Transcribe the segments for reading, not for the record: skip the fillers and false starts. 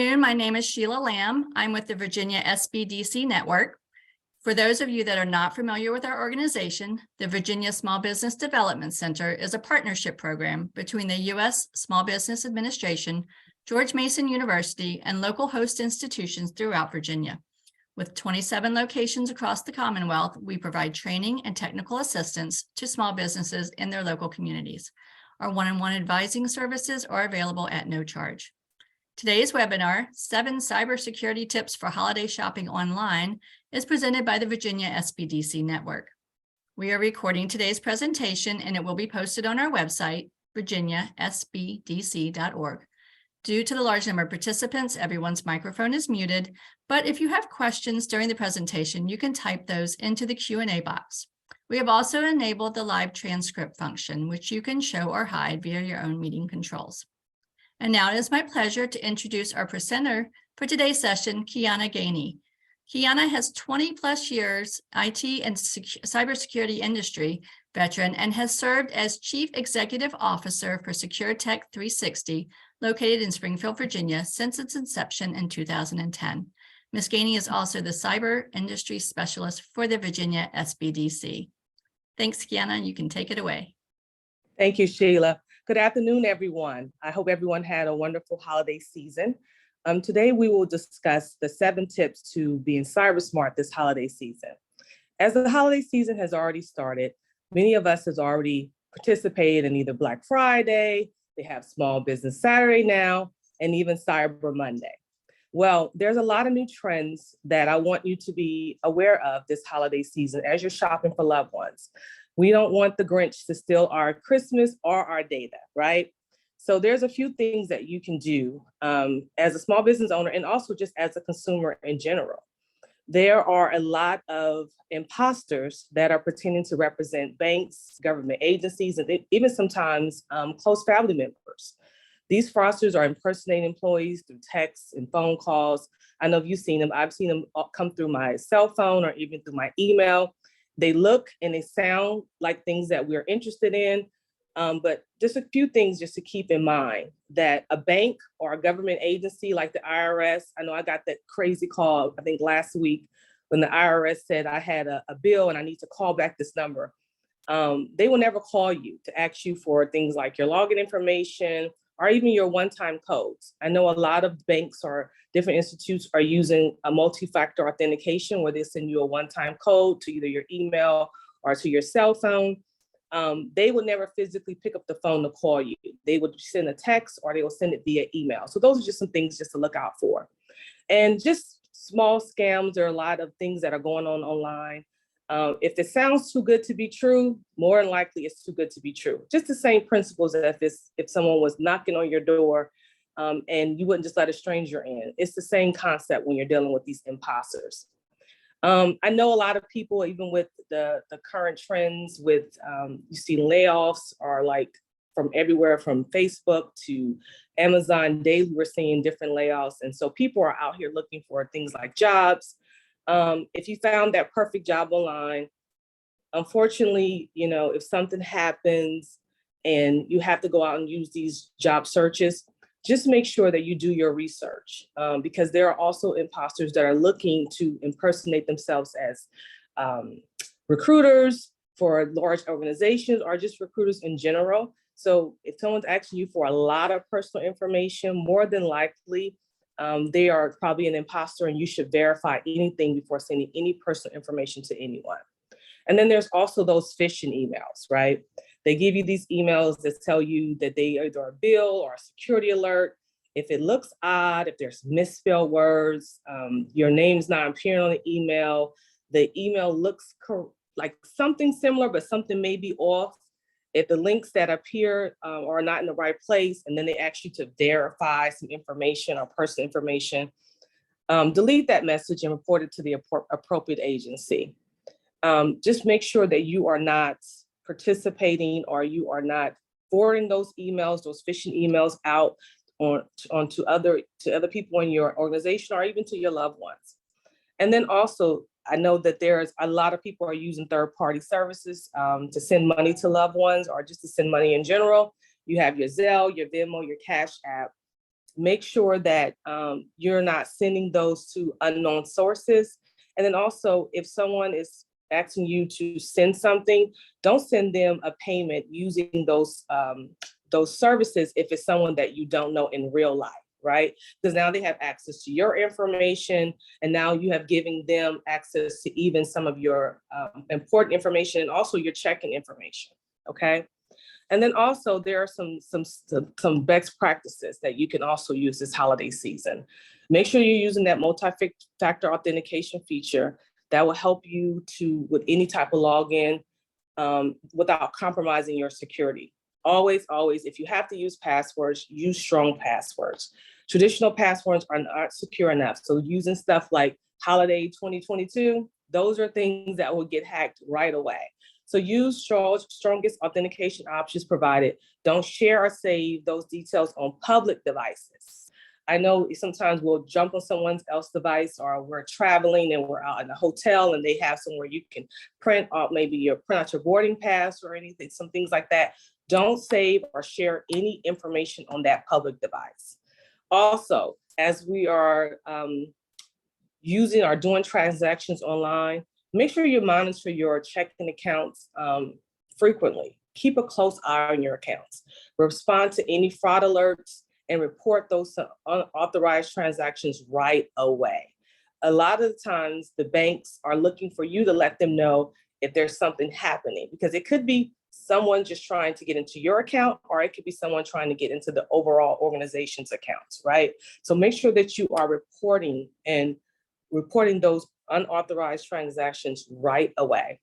My name is Sheila Lamb. I'm with the Virginia SBDC Network. For those of you that are not familiar with our organization, the Virginia Small Business Development Center is a partnership program between the U.S. Small Business Administration, George Mason University, and local host institutions throughout Virginia. With 27 locations across the Commonwealth, we provide training and technical assistance to small businesses in their local communities. Our one-on-one advising services are available at no charge. Today's webinar, 7 Cybersecurity Tips for Holiday Shopping Online, is presented by the Virginia SBDC Network. We are recording today's presentation and it will be posted on our website, virginiasbdc.org. Due to the large number of participants, everyone's microphone is muted, but if you have questions during the presentation, you can type those into the Q&A box. We have also enabled the live transcript function, which you can show or hide via your own meeting controls. And now it is my pleasure to introduce our presenter for today's session, Kiana Gainey. Kiana has 20 plus years IT and cybersecurity industry veteran and has served as Chief Executive Officer for SecureTech 360, located in Springfield, Virginia, since its inception in 2010. Ms. Gainey is also the Cyber Industry Specialist for the Virginia SBDC. Thanks, Kiana. You can take it away. Thank you, Sheila. Good afternoon, everyone. I hope everyone had a wonderful holiday season. Today, we will discuss the 7 tips to being cyber smart this holiday season. As the holiday season has already started, many of us has already participated in either Black Friday, they have Small Business Saturday now, and even Cyber Monday. Well, there's a lot of new trends that I want you to be aware of this holiday season as you're shopping for loved ones. We don't want the Grinch to steal our Christmas or our data, right? So there's a few things that you can do as a small business owner and also just as a consumer in general. There are a lot of imposters that are pretending to represent banks, government agencies, and even sometimes close family members. These fraudsters are impersonating employees through texts and phone calls. I know you've seen them. I've seen them come through my cell phone or even through my email. They look and they sound like things that we're interested in, but just a few things just to keep in mind that a bank or a government agency like the IRS, I know I got that crazy call, I think last week, when the IRS said I had a bill and I need to call back this number. They will never call you to ask you for things like your login information or even your one-time codes. I know a lot of banks or different institutes are using a multi-factor authentication where they send you a one-time code to either your email or to your cell phone. They would never physically pick up the phone to call you. They would send a text or they will send it via email. So those are just some things just to look out for. And just small scams, there are a lot of things that are going on online. If it sounds too good to be true, more than likely it's too good to be true. Just the same principles as if someone was knocking on your door and you wouldn't just let a stranger in. It's the same concept when you're dealing with these imposters. I know a lot of people, even with the current trends with, you see layoffs are like from everywhere from Facebook to Amazon. Daily, we're seeing different layoffs. And so people are out here looking for things like jobs. If you found that perfect job online, unfortunately, if something happens and you have to go out and use these job searches, just make sure that you do your research because there are also imposters that are looking to impersonate themselves as recruiters for large organizations or just recruiters in general. So if someone's asking you for a lot of personal information, more than likely, they are probably an imposter and you should verify anything before sending any personal information to anyone. And then there's also those phishing emails, right? They give you these emails that tell you that they either a bill or a security alert. If it looks odd, if there's misspelled words, your name's not appearing on the email looks like something similar, but something may be off. If the links that appear are not in the right place, and then they ask you to verify some information or personal information, delete that message and report it to the appropriate agency. Just make sure that you are not participating or you are not forwarding those emails, those phishing emails out to other people in your organization or even to your loved ones. And then also, I know that there's a lot of people are using third-party services to send money to loved ones or just to send money in general. You have your Zelle, your Venmo, your Cash App. Make sure that you're not sending those to unknown sources. And then also, if someone is asking you to send something, don't send them a payment using those services if it's someone that you don't know in real life, right? Because now they have access to your information, and now you have given them access to even some of your important information and also your checking information, okay? And then also there are some best practices that you can also use this holiday season. Make sure you're using that multi-factor authentication feature that will help you with any type of login without compromising your security. Always, if you have to use passwords, use strong passwords. Traditional passwords are not secure enough. So using stuff like holiday 2022, those are things that will get hacked right away. So use strongest authentication options provided. Don't share or save those details on public devices. I know sometimes we'll jump on someone else's device, or we're traveling and we're out in a hotel and they have somewhere you can print out your boarding pass or anything, some things like that. Don't save or share any information on that public device. Also, as we are using or doing transactions online, make sure you monitor your checking accounts frequently. Keep a close eye on your accounts. Respond to any fraud alerts and report those unauthorized transactions right away. A lot of the times, the banks are looking for you to let them know if there's something happening, because it could be someone just trying to get into your account, or it could be someone trying to get into the overall organization's accounts, right? So make sure that you are reporting those unauthorized transactions right away.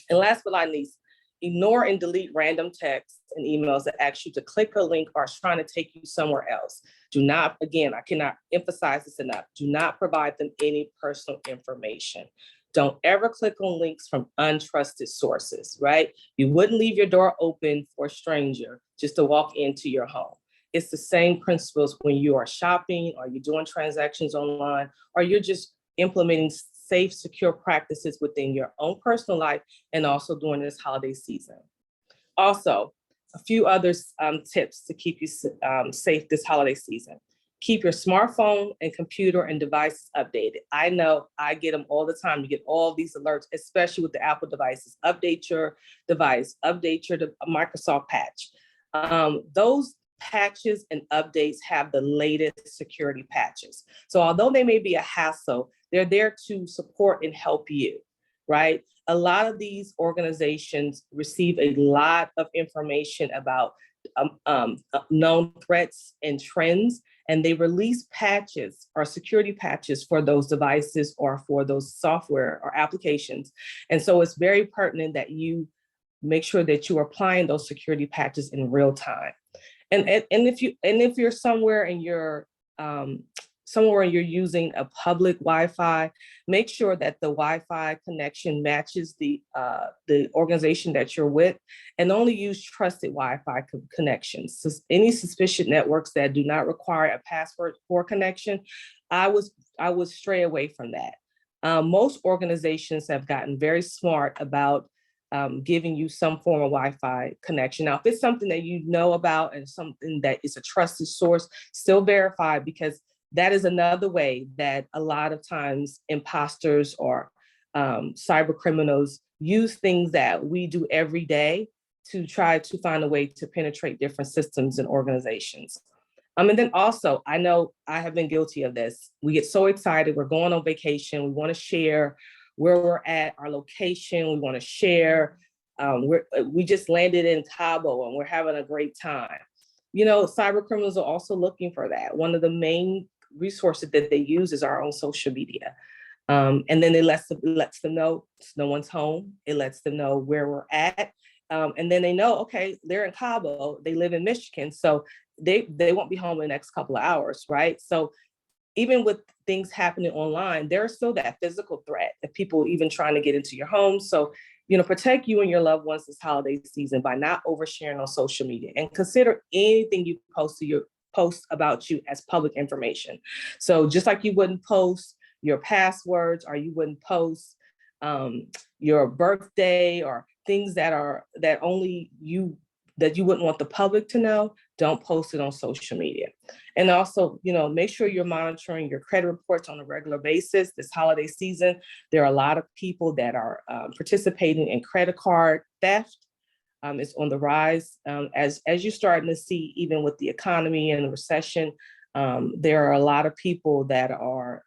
And last but not least, ignore and delete random texts and emails that ask you to click a link or are trying to take you somewhere else. Do not, again, I cannot emphasize this enough, do not provide them any personal information. Don't ever click on links from untrusted sources, right? You wouldn't leave your door open for a stranger just to walk into your home. It's the same principles when you are shopping, or you're doing transactions online, or you're just implementing safe, secure practices within your own personal life and also during this holiday season. Also, a few other tips to keep you safe this holiday season. Keep your smartphone and computer and devices updated. I know I get them all the time. You get all these alerts, especially with the Apple devices. Update your device, update your Microsoft patch. Those patches and updates have the latest security patches. So although they may be a hassle, they're there to support and help you, right? A lot of these organizations receive a lot of information about known threats and trends, and they release patches or security patches for those devices or for those software or applications. And so it's very pertinent that you make sure that you are applying those security patches in real time. And if you're somewhere and you're using a public Wi-Fi, make sure that the Wi-Fi connection matches the organization that you're with, and only use trusted Wi-Fi connections. So any suspicious networks that do not require a password for connection, I would stray away from that. Most organizations have gotten very smart about giving you some form of Wi-Fi connection. Now, if it's something that you know about and something that is a trusted source, still verify, because that is another way that a lot of times imposters or cyber criminals use things that we do every day to try to find a way to penetrate different systems and organizations. And then also, I know I have been guilty of this. We get so excited, we're going on vacation, we want to share where we're at, our location, we want to share. We just landed in Cabo and we're having a great time. You know, cyber criminals are also looking for that. One of the main resources that they use is our own social media. And then it lets them know no one's home. It lets them know where we're at. And then they know, okay, they're in Cabo, they live in Michigan, so they won't be home in the next couple of hours, right? So even with things happening online, there's still that physical threat of people even trying to get into your home. So, you know, protect you and your loved ones this holiday season by not oversharing on social media, and consider anything you post about you as public information. So just like you wouldn't post your passwords, or you wouldn't post your birthday or things that only you that you wouldn't want the public to know, don't post it on social media. And also, make sure you're monitoring your credit reports on a regular basis. This holiday season, there are a lot of people that are participating in credit card theft. It's on the rise. As you're starting to see, even with the economy and the recession, there are a lot of people that are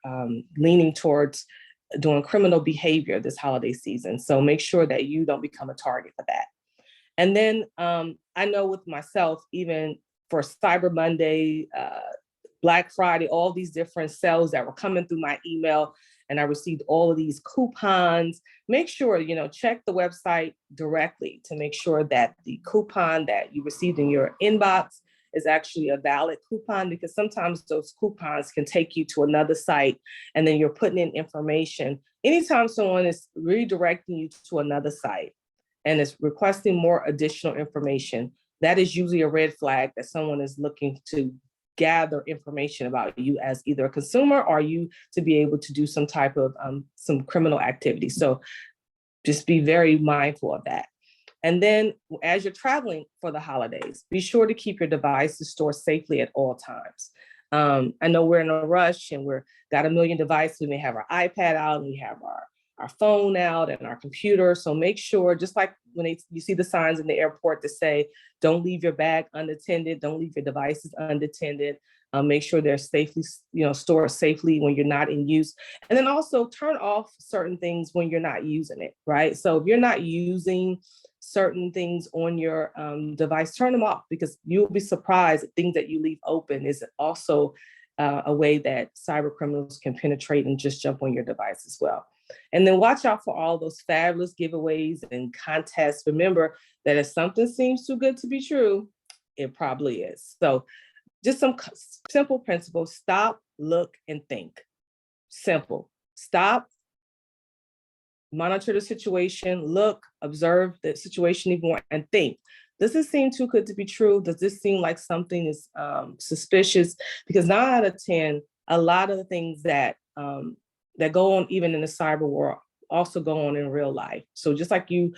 leaning towards doing criminal behavior this holiday season. So make sure that you don't become a target for that. And then I know with myself, even for Cyber Monday, Black Friday, all these different sales that were coming through my email, and I received all of these coupons. Make sure, check the website directly to make sure that the coupon that you received in your inbox is actually a valid coupon, because sometimes those coupons can take you to another site and then you're putting in information. Anytime someone is redirecting you to another site and is requesting more additional information, that is usually a red flag that someone is looking to gather information about you as either a consumer or you to be able to do some type of some criminal activity. So just be very mindful of that. And then as you're traveling for the holidays, be sure to keep your devices stored safely at all times. I know we're in a rush and we're got a million devices. We may have our iPad out and we have our phone out and our computer. So make sure, just like when you see the signs in the airport that say, don't leave your bag unattended, don't leave your devices unattended. Make sure they're safely, stored safely when you're not in use. And then also turn off certain things when you're not using it, right? So if you're not using certain things on your device, turn them off, because you'll be surprised at things that you leave open is also a way that cyber criminals can penetrate and just jump on your device as well. And then watch out for all those fabulous giveaways and contests. Remember that if something seems too good to be true, it probably is. So just some simple principles: stop, look, and think. Simple. Stop, monitor the situation, look, observe the situation even more, and think. Does this seem too good to be true? Does this seem like something is suspicious? Because 9 out of 10, a lot of the things that go on even in the cyber world also go on in real life. So just like you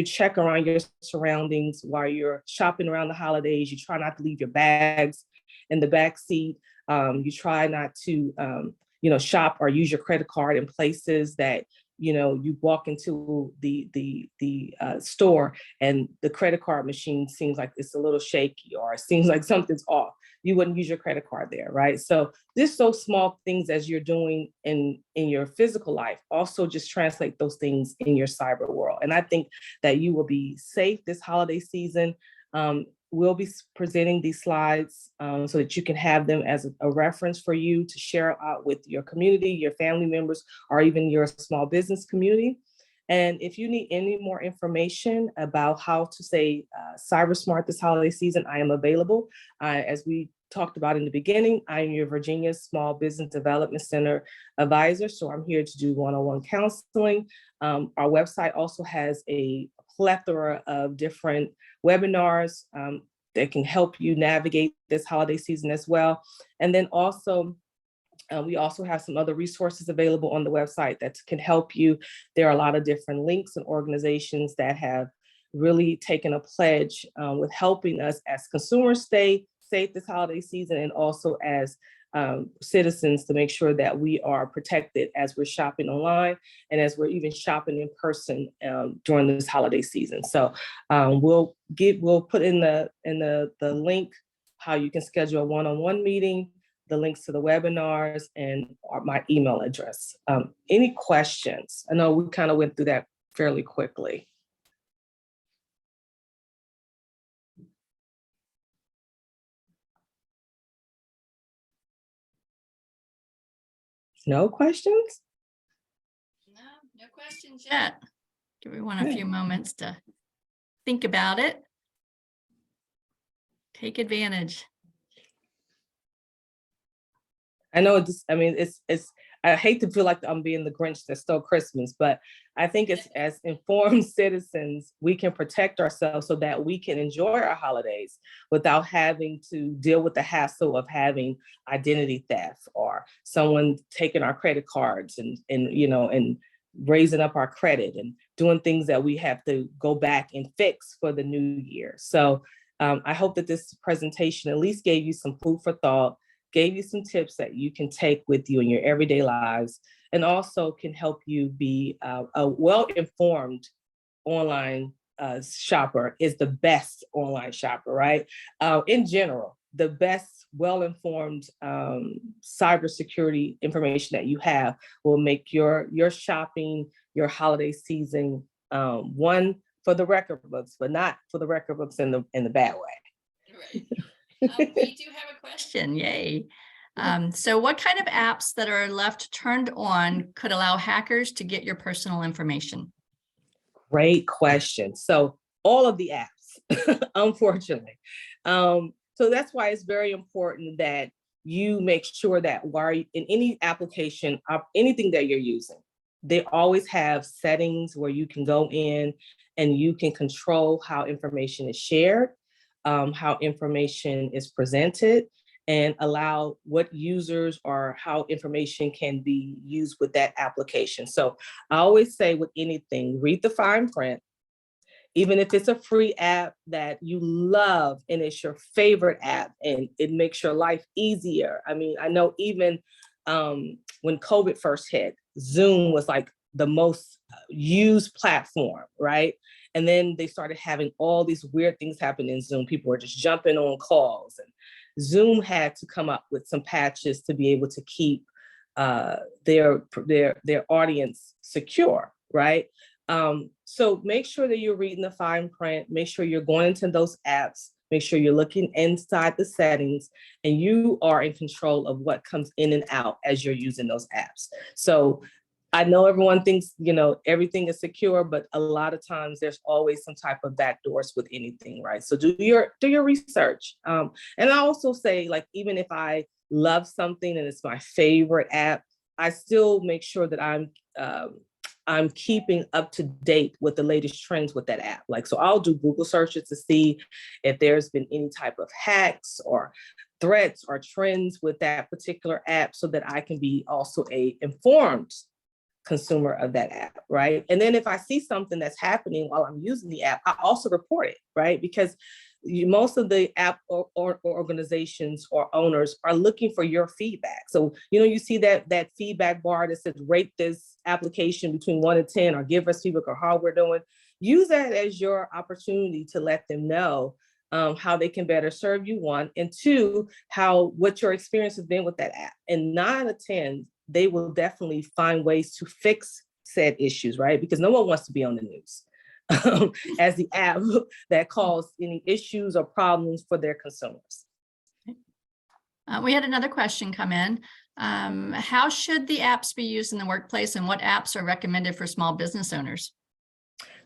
check around your surroundings while you're shopping around the holidays, you try not to leave your bags in the back seat. You try not to shop or use your credit card in places that you walk into the store and the credit card machine seems like it's a little shaky or it seems like something's off. You wouldn't use your credit card there, right? So just those small things as you're doing in your physical life, also just translate those things in your cyber world. And I think that you will be safe this holiday season. We'll be presenting these slides so that you can have them as a reference for you to share out with your community, your family members, or even your small business community. And if you need any more information about how to stay cyber smart this holiday season, I am available. As we talked about in the beginning, I am your Virginia Small Business Development Center advisor. So I'm here to do one-on-one counseling. Our website also has a plethora of different webinars that can help you navigate this holiday season as well. And then also, we also have some other resources available on the website that can help you. There are a lot of different links and organizations that have really taken a pledge with helping us as consumers stay safe this holiday season, and also as citizens to make sure that we are protected as we're shopping online and as we're even shopping in person during this holiday season. So we'll put in the link how you can schedule a one-on-one meeting, the links to the webinars, and my email address. Any questions? I know we kind of went through that fairly quickly. No questions? No questions yet. Give everyone a few moments to think about it. Take advantage. I know it's I hate to feel like I'm being the Grinch that stole Christmas, but I think it's as informed citizens, we can protect ourselves so that we can enjoy our holidays without having to deal with the hassle of having identity theft or someone taking our credit cards and raising up our credit and doing things that we have to go back and fix for the new year. So I hope that this presentation at least gave you some food for thought, gave you some tips that you can take with you in your everyday lives, and also can help you be a well-informed online shopper is the best online shopper, right? In general, the best well-informed cybersecurity information that you have will make your shopping, your holiday season, one for the record books, but not for the record books in the bad way. Right. We do have a question. Yay. So what kind of apps that are left turned on could allow hackers to get your personal information? Great question. So all of the apps, unfortunately. So that's why it's very important that you make sure that while in any application, anything that you're using, they always have settings where you can go in and you can control how information is shared, how information is presented, and allow what users or how information can be used with that application. So I always say with anything, read the fine print. Even if it's a free app that you love and it's your favorite app and it makes your life easier. I mean, I know even when COVID first hit, Zoom was like the most used platform, right? And then they started having all these weird things happen in Zoom. People were just jumping on calls, and Zoom had to come up with some patches to be able to keep their audience secure, right? So make sure that you're reading the fine print, make sure you're going into those apps, make sure you're looking inside the settings, and you are in control of what comes in and out as you're using those apps. So I know everyone thinks, everything is secure, but a lot of times there's always some type of backdoors with anything, right? So do your research. And I also say, like, even if I love something and it's my favorite app, I still make sure that I'm keeping up to date with the latest trends with that app. Like, so I'll do Google searches to see if there's been any type of hacks or threats or trends with that particular app so that I can be also a informed consumer of that app, right? And then if I see something that's happening while I'm using the app, I also report it, right? Because most of the app or organizations or owners are looking for your feedback. So, you see that feedback bar that says rate this application between 1 and 10 or give us feedback or how we're doing. Use that as your opportunity to let them know how they can better serve you, 1, and 2, what your experience has been with that app. And 9 out of 10, they will definitely find ways to fix said issues, right? Because no one wants to be on the news as the app that caused any issues or problems for their consumers. We had another question come in. How should the apps be used in the workplace, and what apps are recommended for small business owners?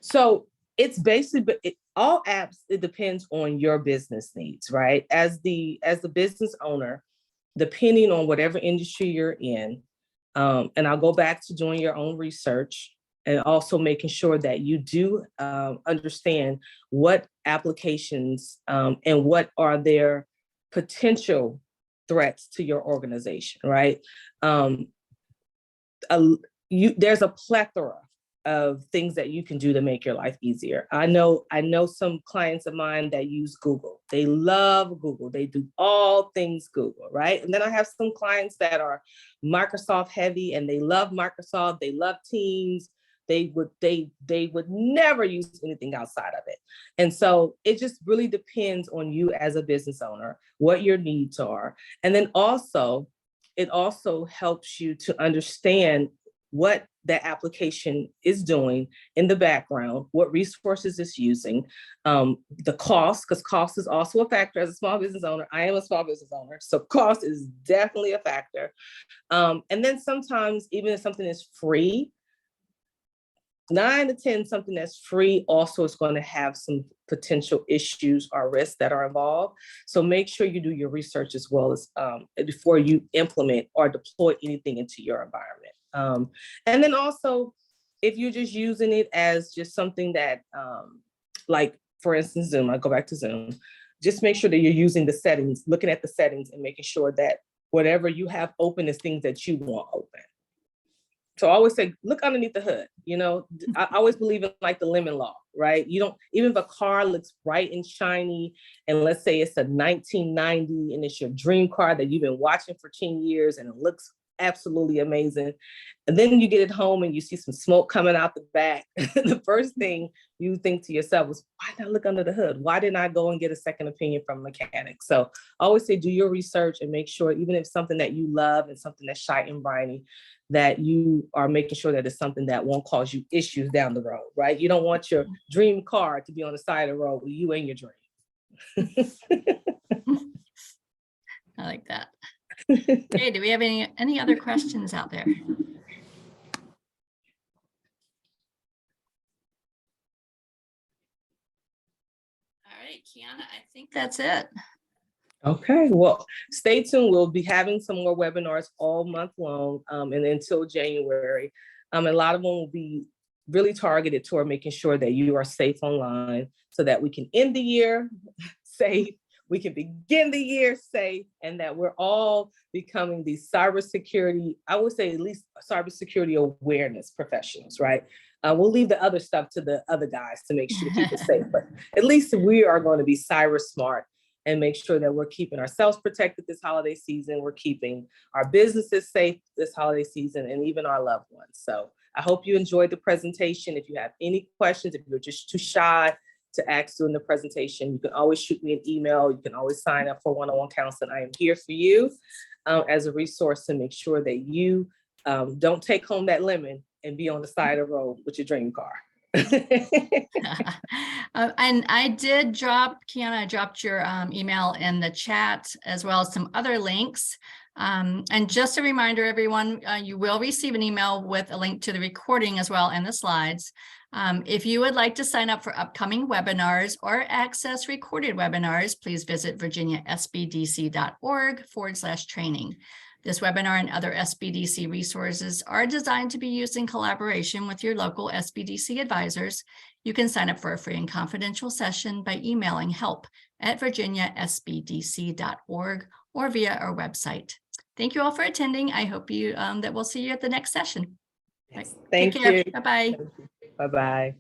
So it's basically, all apps, it depends on your business needs, right? As the business owner, depending on whatever industry you're in, and I'll go back to doing your own research and also making sure that you do understand what applications and what are their potential threats to your organization, right? There's a plethora of things that you can do to make your life easier. I know some clients of mine that use Google. They love Google. They do all things Google, right? And then I have some clients that are Microsoft heavy and they love Microsoft. They love Teams. They would never use anything outside of it. And so it just really depends on you as a business owner, what your needs are. And then also, it also helps you to understand what that application is doing in the background, what resources it's using, the cost, because cost is also a factor. As a small business owner, I am a small business owner, so cost is definitely a factor. And then sometimes, even if something is free, 9 to 10, something that's free also is going to have some potential issues or risks that are involved. So make sure you do your research as well as before you implement or deploy anything into your environment. And then also, if you're just using it as just something that, like, for instance, Zoom, I go back to Zoom, just make sure that you're using the settings, looking at the settings and making sure that whatever you have open is things that you want open. So I always say, look underneath the hood. You know, I always believe in like the lemon law, right? You don't, even if a car looks bright and shiny, and let's say it's a 1990 and it's your dream car that you've been watching for 10 years and it looks absolutely amazing. And then you get it home and you see some smoke coming out the back. The first thing you think to yourself is, why did I look under the hood? Why didn't I go and get a second opinion from a mechanic? So I always say, do your research and make sure, even if it's something that you love and something that's shiny and briny, that you are making sure that it's something that won't cause you issues down the road, right? You don't want your dream car to be on the side of the road with you and your dream. I like that. Okay, do we have any other questions out there? All right, Kiana, I think that's it. Okay, well, stay tuned. We'll be having some more webinars all month long and until January. A lot of them will be really targeted toward making sure that you are safe online so that we can end the year safe, we can begin the year safe, and that we're all becoming these cybersecurity, I would say at least cybersecurity awareness professionals, right? We'll leave the other stuff to the other guys to make sure to keep it safe, but at least we are going to be cyber smart and make sure that we're keeping ourselves protected this holiday season. We're keeping our businesses safe this holiday season and even our loved ones. So I hope you enjoyed the presentation. If you have any questions, if you're just too shy to ask during the presentation, you can always shoot me an email. You can always sign up for one-on-one counseling. I am here for you as a resource to make sure that you don't take home that lemon and be on the side of the road with your dream car. And I did drop, Kiana, I dropped your email in the chat as well as some other links. And just a reminder, everyone, you will receive an email with a link to the recording as well and the slides. If you would like to sign up for upcoming webinars or access recorded webinars, please visit virginiasbdc.org/training. This webinar and other SBDC resources are designed to be used in collaboration with your local SBDC advisors. You can sign up for a free and confidential session by emailing help@virginiasbdc.org or via our website. Thank you all for attending. I hope that we'll see you at the next session. Yes, thank you. Bye-bye. Bye-bye.